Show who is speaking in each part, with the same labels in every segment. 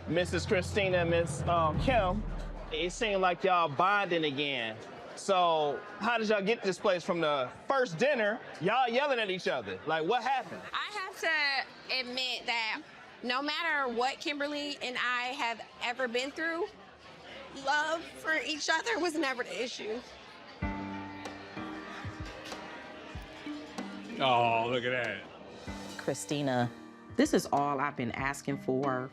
Speaker 1: Mrs. Christina and Miss Kim, it seemed like y'all bonding again. So how did y'all get this place from the first dinner, y'all yelling at each other? Like, what happened?
Speaker 2: I have to admit that no matter what Kimberly and I have ever been through, love for each other was never the issue.
Speaker 3: Oh, look at that.
Speaker 4: Christina, this is all I've been asking for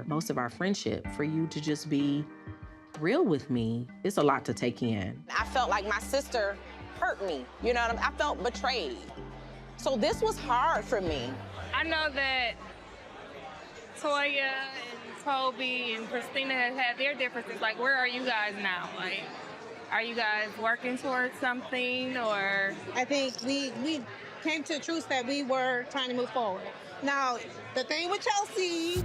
Speaker 4: most of our friendship, for you to just be real with me. It's a lot to take in.
Speaker 5: I felt like my sister hurt me, you know what I mean? I felt betrayed. So this was hard for me.
Speaker 6: I know that Toya and Toby and Christina have had their differences. Like, where are you guys now? Like, are you guys working towards something, or?
Speaker 7: I think we came to the truth that we were trying to move forward. Now, the thing with Chelsea,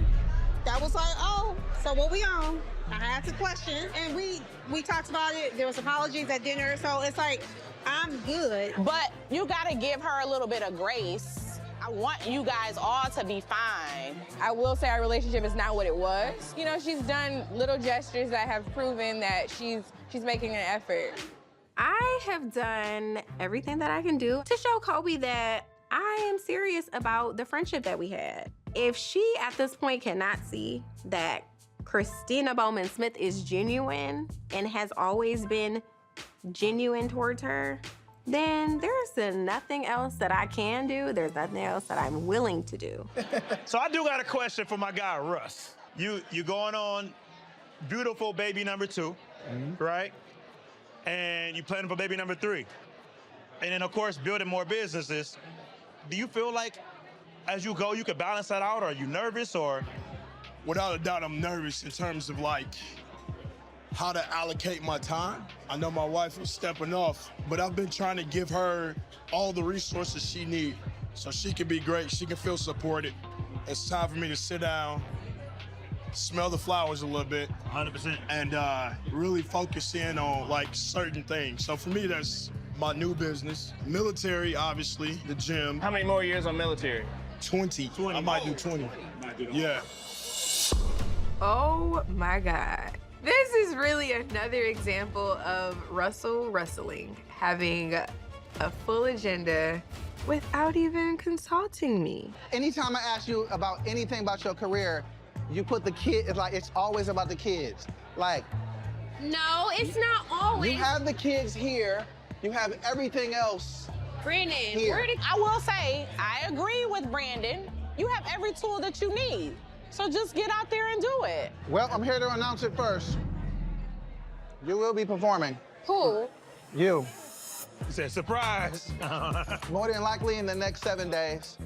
Speaker 7: that was like, oh, so what we on? I had to question, and we talked about it. There was apologies at dinner, so it's like, I'm good.
Speaker 5: But you gotta give her a little bit of grace. I want you guys all to be fine.
Speaker 8: I will say our relationship is not what it was. You know, she's done little gestures that have proven that she's making an effort.
Speaker 2: I have done everything that I can do to show Kobe that I am serious about the friendship that we had. If she, at this point, cannot see that Christina Bowman-Smith is genuine and has always been genuine towards her, then there's nothing else that I can do. There's nothing else that I'm willing to do.
Speaker 3: So I do got a question for my guy, Russ. You going on beautiful baby number 2, right? And you planning for baby number 3. And then, of course, building more businesses. Do you feel like as you go, you could balance that out? Or are you nervous, or?
Speaker 9: Without a doubt, I'm nervous in terms of like how to allocate my time. I know my wife is stepping off, but I've been trying to give her all the resources she needs so she can be great, she can feel supported. It's time for me to sit down, smell the flowers a little bit.
Speaker 3: 100%.
Speaker 9: And really focus in on like certain things. So for me, that's my new business. Military, obviously, the gym.
Speaker 1: How many more years on military?
Speaker 9: 20. I might do 20. Yeah.
Speaker 8: Oh my God. This is really another example of Russell wrestling, having a full agenda without even consulting me.
Speaker 10: Anytime I ask you about anything about your career, you put the kid, it's like, it's always about the kids. Like,
Speaker 2: No, it's not always.
Speaker 10: you have the kids here, you have everything else
Speaker 2: Brandon,
Speaker 10: here.
Speaker 5: I will say, I agree with Brandon. You have every tool that you need. So just get out there and do it.
Speaker 10: Well, I'm here to announce it first. You will be performing.
Speaker 2: Who?
Speaker 10: You.
Speaker 3: He said, surprise.
Speaker 10: More than likely in the next 7 days.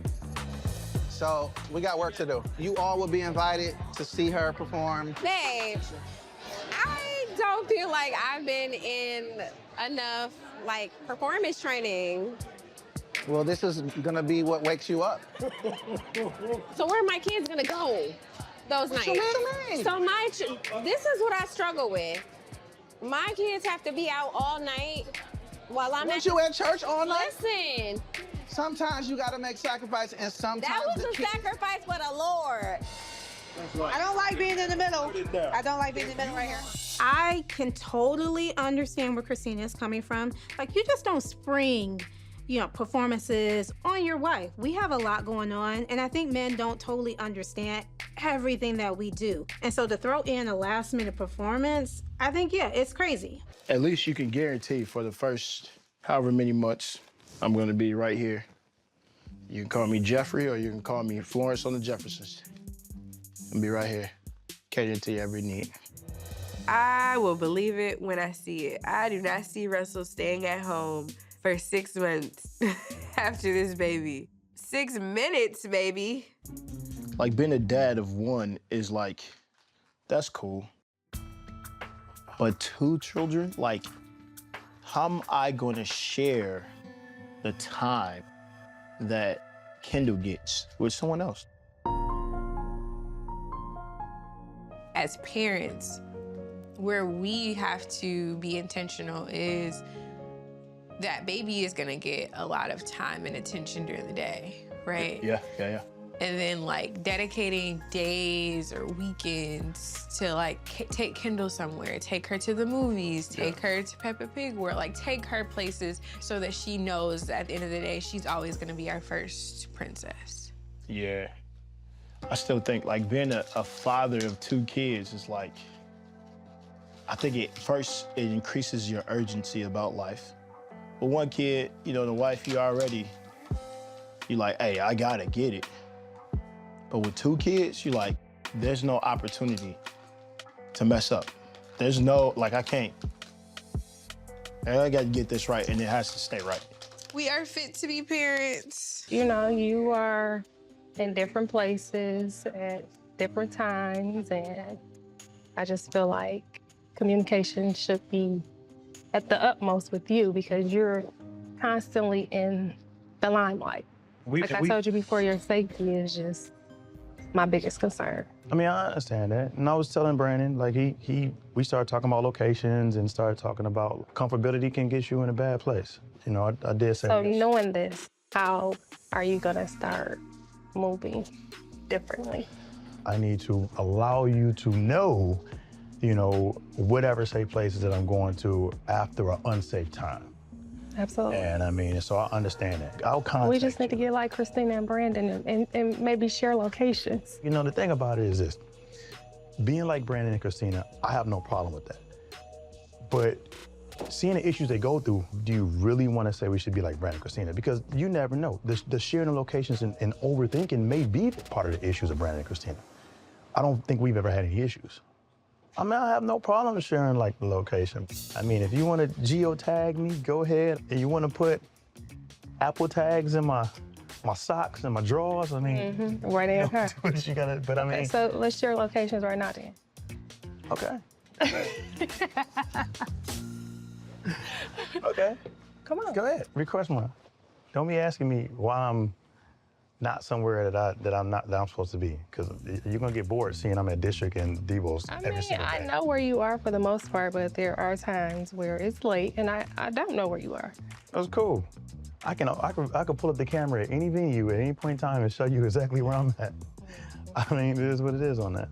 Speaker 10: So we got work to do. You all will be invited to see her perform.
Speaker 2: Babe, I don't feel like I've been in enough, like, performance training.
Speaker 10: Well, this is gonna be what wakes you up.
Speaker 2: So where are my kids gonna go those nights? So this is what I struggle with. My kids have to be out all night while I'm
Speaker 10: Weren't you at church all night?
Speaker 2: Listen,
Speaker 10: Sometimes you gotta make sacrifice, and sometimes
Speaker 2: that was
Speaker 10: the
Speaker 2: a
Speaker 10: kids...
Speaker 2: sacrifice for the Lord.
Speaker 7: I don't like being in the middle. I don't like being in the middle right here. I can totally understand where Christina is coming from. Like, you just don't spring, performances on your wife. We have a lot going on, and I think men don't totally understand everything that we do. And so to throw in a last-minute performance, I think, yeah, it's crazy.
Speaker 9: At least you can guarantee for the first however many months, I'm gonna be right here. You can call me Jeffrey, or you can call me Florence on the Jeffersons. I'll be right here, catering to your every need.
Speaker 8: I will believe it when I see it. I do not see Russell staying at home for 6 months after this baby. 6 minutes, baby.
Speaker 9: Like, being a dad of 1 is like, that's cool. But 2 children, like, how am I gonna share the time that Kendall gets with someone else?
Speaker 8: As parents, where we have to be intentional is that baby is gonna get a lot of time and attention during the day, right?
Speaker 9: Yeah.
Speaker 8: And then like dedicating days or weekends to like take Kendall somewhere, take her to the movies, take her to Peppa Pig World, like take her places so that she knows that at the end of the day, she's always gonna be our first princess.
Speaker 9: Yeah. I still think like being a father of 2 kids is like, I think it increases your urgency about life. But 1 kid, you know, the wife, you're like, hey, I gotta get it. But with 2 kids, you're like, there's no opportunity to mess up. There's no, like, I gotta get this right, and it has to stay right.
Speaker 8: We are fit to be parents.
Speaker 6: You know, you are in different places at different times, and I just feel like communication should be at the utmost with you because you're constantly in the limelight. Like I told you before, your safety is just my biggest concern.
Speaker 11: I mean, I understand that. And I was telling Brandon, like we started talking about locations and started talking about comfortability can get you in a bad place. You know, I did say
Speaker 6: So
Speaker 11: yes.
Speaker 6: knowing this, how are you gonna start moving differently?
Speaker 11: I need to allow you to know, you know, whatever safe places that I'm going to after an unsafe time.
Speaker 6: Absolutely.
Speaker 11: And I mean, so I understand that. I'll contact
Speaker 6: We just need to get like Christina and Brandon and maybe share locations.
Speaker 11: You know, the thing about it is this. Being like Brandon and Christina, I have no problem with that. But seeing the issues they go through, do you really want to say we should be like Brandon and Christina? Because you never know. The sharing of locations and overthinking may be part of the issues of Brandon and Christina. I don't think we've ever had any issues. I mean, I have no problem sharing like the location. I mean, if you want to geotag me, go ahead. And you want to put Apple tags in my socks and my drawers, I mean,
Speaker 6: Right in her.
Speaker 11: what you gotta, but I mean.
Speaker 6: Okay, so let's share locations right now then.
Speaker 11: Okay. Okay.
Speaker 6: Come on.
Speaker 11: Go ahead, request one. Don't be asking me why I'm not somewhere that I'm supposed to be, because you're gonna get bored seeing I'm at District and Devo's every single day.
Speaker 6: I know where you are for the most part, but there are times where it's late and I don't know where you are.
Speaker 11: That's cool. I can pull up the camera at any venue at any point in time and show you exactly where I'm at. I mean, it is what it is on that.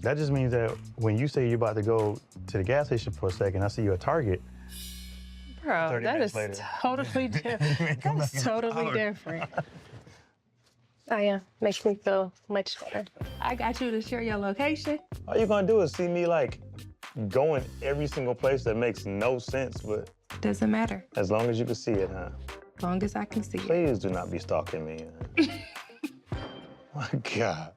Speaker 11: That just means that when you say you're about to go to the gas station for a second, I see you at Target.
Speaker 6: Bro, that is totally different. That is totally different. Makes me feel much better. I got you to share your location.
Speaker 11: All you're gonna do is see me like going every single place that makes no sense, but
Speaker 6: Doesn't matter.
Speaker 11: as long as you can see it, huh?
Speaker 6: As long as I can see it.
Speaker 11: Please do not be stalking me. My God.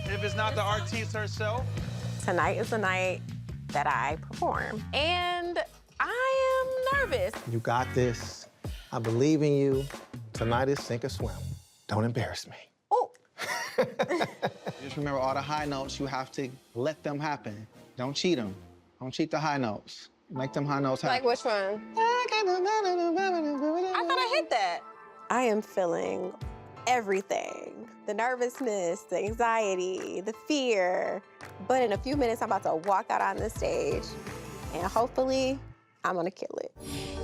Speaker 3: If it's not the artiste herself.
Speaker 2: Tonight is the night that I perform. And I am nervous.
Speaker 10: You got this. I believe in you. Tonight is sink or swim. Don't embarrass me.
Speaker 2: Oh.
Speaker 10: Just remember all the high notes, you have to let them happen. Don't cheat them. Don't cheat the high notes. Make them high notes happen.
Speaker 2: Like which one? I thought I hit that. I am feeling everything. The nervousness, the anxiety, the fear. But in a few minutes, I'm about to walk out on the stage and hopefully I'm gonna kill it.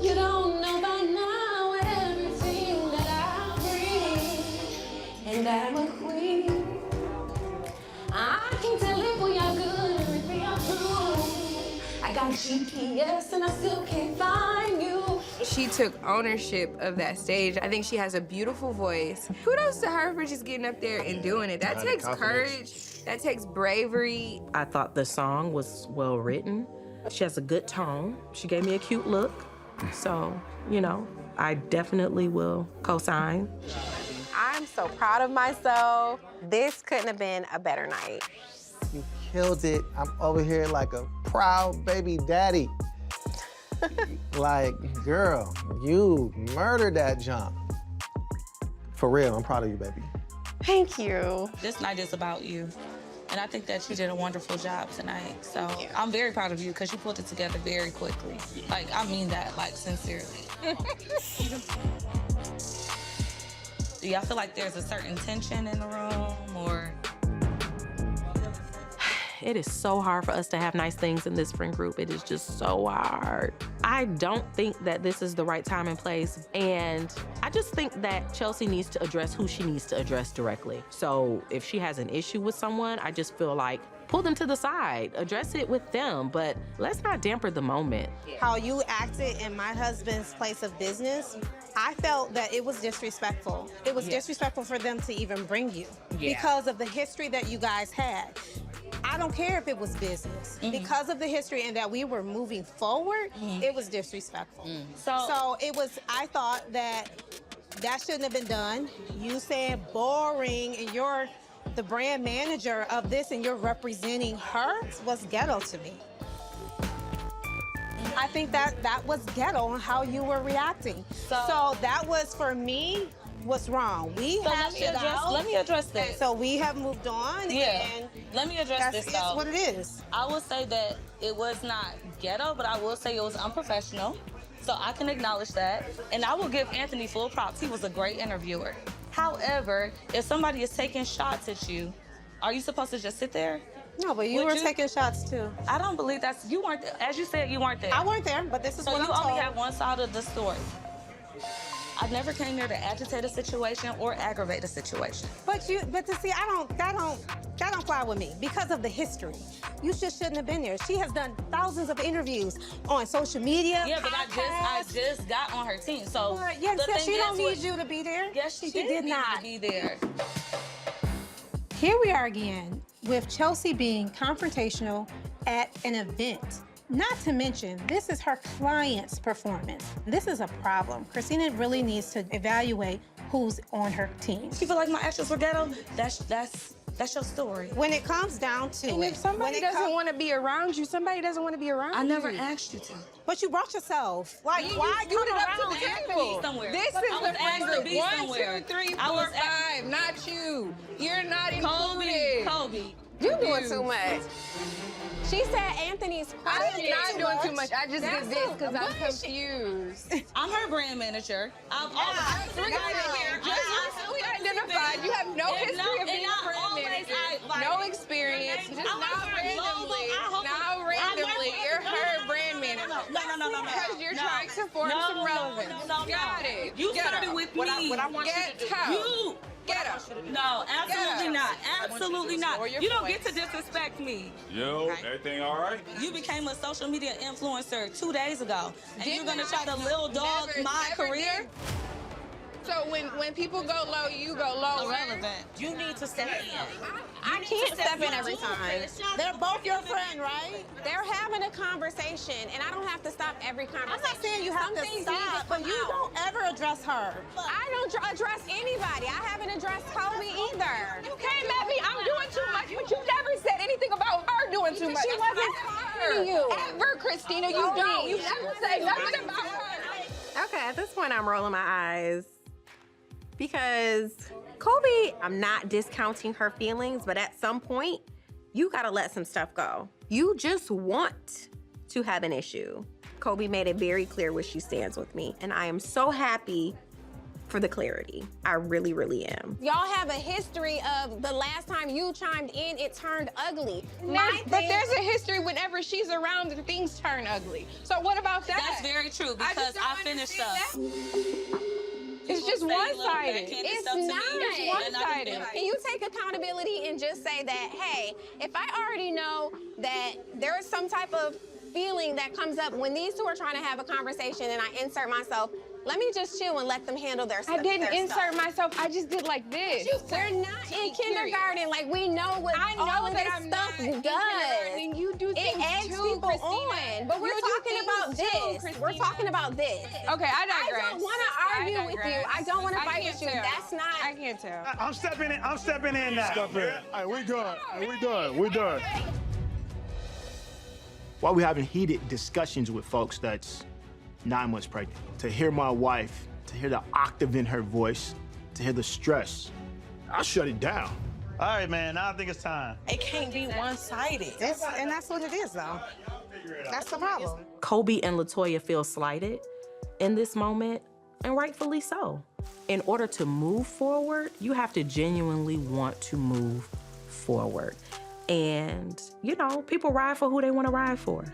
Speaker 12: You don't know by now everything that I bring, and that I'm a queen. I can tell if we are good and if we are true. I got GPS and I still can't find you.
Speaker 8: She took ownership of that stage. I think she has a beautiful voice. Kudos to her for just getting up there and doing it. That takes courage. That takes bravery.
Speaker 4: I thought the song was well written. She has a good tone. She gave me a cute look. So, you know, I definitely will co-sign.
Speaker 2: I'm so proud of myself. This couldn't have been a better night.
Speaker 10: You killed it. I'm over here like a proud baby daddy. Like, girl, you murdered that jump. For real, I'm proud of you, baby.
Speaker 2: Thank you.
Speaker 13: This night is about you. And I think that you did a wonderful job tonight. So I'm very proud of you because you pulled it together very quickly. Like, I mean that, like, sincerely. Do y'all feel like there's a certain tension in the room or?
Speaker 4: It is so hard for us to have nice things in this friend group. It is just so hard. I don't think that this is the right time and place. And I just think that Chelsea needs to address who she needs to address directly. So if she has an issue with someone, I just feel like pull them to the side, address it with them, but let's not damper the moment.
Speaker 7: How you acted in my husband's place of business, I felt that it was disrespectful. It was disrespectful for them to even bring you because of the history that you guys had. I don't care if it was business. Because of the history and that we were moving forward, it was disrespectful. So it was, I thought that shouldn't have been done. You saying boring and you're the brand manager of this and you're representing her was ghetto to me. I think that was ghetto on how you were reacting. So that was, for me, what's wrong. We hashed it out.
Speaker 13: Let me address this.
Speaker 7: And so we have moved on.
Speaker 13: Yeah.
Speaker 7: And
Speaker 13: let me address this, though.
Speaker 7: That's what it is.
Speaker 13: I will say that it was not ghetto, but I will say it was unprofessional. So I can acknowledge that. And I will give Anthony full props. He was a great interviewer. However, if somebody is taking shots at you, are you supposed to just sit there?
Speaker 7: No, but you were taking shots too.
Speaker 13: I don't believe that's, you weren't, as you said, you weren't there.
Speaker 7: I weren't there, but this is what I'm told.
Speaker 13: So you only have one side of the story. I never came here to agitate a situation or aggravate a situation.
Speaker 7: But to see, that don't fly with me because of the history. You just shouldn't have been there. She has done thousands of interviews on social media.
Speaker 13: Yeah, but I just got on her team. So
Speaker 7: she don't need you to be there.
Speaker 13: Yes, she did not be there.
Speaker 7: Here we are again with Chelsea being confrontational at an event. Not to mention, this is her client's performance. This is a problem. Christina really needs to evaluate who's on her team.
Speaker 13: You feel like my actions were ghetto? That's your story.
Speaker 7: When it comes down to
Speaker 8: and if somebody doesn't want to be around you, somebody doesn't want to be around you.
Speaker 13: I never asked you to.
Speaker 7: But you brought yourself. Like, why
Speaker 8: you
Speaker 7: come
Speaker 8: up
Speaker 7: around
Speaker 8: to the table?
Speaker 13: Somewhere.
Speaker 8: This is the friend group. 1, 2, 3, 4, 5. Not you. You're not included.
Speaker 13: Kobe.
Speaker 2: You're doing too much. She said Anthony's
Speaker 8: I'm not doing too much. I just did this because I'm confused.
Speaker 13: I'm her brand manager.
Speaker 8: We identified. You have no history of being a brand manager. No experience. Just not randomly. You're her brand manager.
Speaker 13: No.
Speaker 8: Because you're trying to form some relevance. Got it.
Speaker 13: You started with me.
Speaker 8: What I want you to do. Get up.
Speaker 13: No, absolutely not. Absolutely not. You don't get to disrespect me.
Speaker 14: Yo, everything all right?
Speaker 13: You became a social media influencer 2 days ago, and you're gonna try to little dog my career?
Speaker 8: So when people go low, you go low.
Speaker 13: Irrelevant. You need to step in.
Speaker 2: I can't step in every time.
Speaker 7: They're both your friend, right?
Speaker 2: They're having a conversation, and I don't have to stop every conversation.
Speaker 7: I'm not saying you have to stop, but you don't ever address her.
Speaker 2: I don't address anybody. I haven't addressed Kobe either.
Speaker 8: You came at me, I'm doing too much, but you never said anything about her doing too much.
Speaker 2: She wasn't talking to you.
Speaker 8: Ever, Christina, you don't. You never say nothing about her.
Speaker 2: Okay, at this point, I'm rolling my eyes. Because Kobe, I'm not discounting her feelings, but at some point, you gotta let some stuff go. You just want to have an issue. Kobe made it very clear where she stands with me, and I am so happy for the clarity. I really, really am. Y'all have a history of the last time you chimed in, it turned ugly.
Speaker 8: But there's a history whenever she's around, things turn ugly. So what about that?
Speaker 13: That's very true, because I finished up.
Speaker 8: It's just one-sided.
Speaker 2: It's not. It's one-sided. Can you take accountability and just say that, hey, if I already know that there is some type of feeling that comes up when these two are trying to have a conversation and I insert myself, let me just chill and let them handle their stuff.
Speaker 8: I didn't insert myself. I just did like this.
Speaker 2: We're not in kindergarten. Like, we know what all of this stuff does.
Speaker 8: And you do things
Speaker 2: it eggs
Speaker 8: too,
Speaker 2: people on. But we're talking about this. We're talking about this.
Speaker 8: Okay, I digress.
Speaker 2: I don't want to argue with you. I don't want to fight with you. That's not.
Speaker 8: I can't tell.
Speaker 3: I'm stepping in. I'm stepping in now.
Speaker 9: Step in. All right, we done. We done.
Speaker 15: While we're having heated discussions with folks that's 9 months pregnant, to hear my wife, to hear the octave in her voice, to hear the stress, I shut it down.
Speaker 3: All right, man, now I think it's time.
Speaker 13: It can't be one-sided.
Speaker 7: And that's what it is, though. That's the problem.
Speaker 4: Kobe and LaToya feel slighted in this moment, and rightfully so. In order to move forward, you have to genuinely want to move forward. And, you know, people ride for who they want to ride for.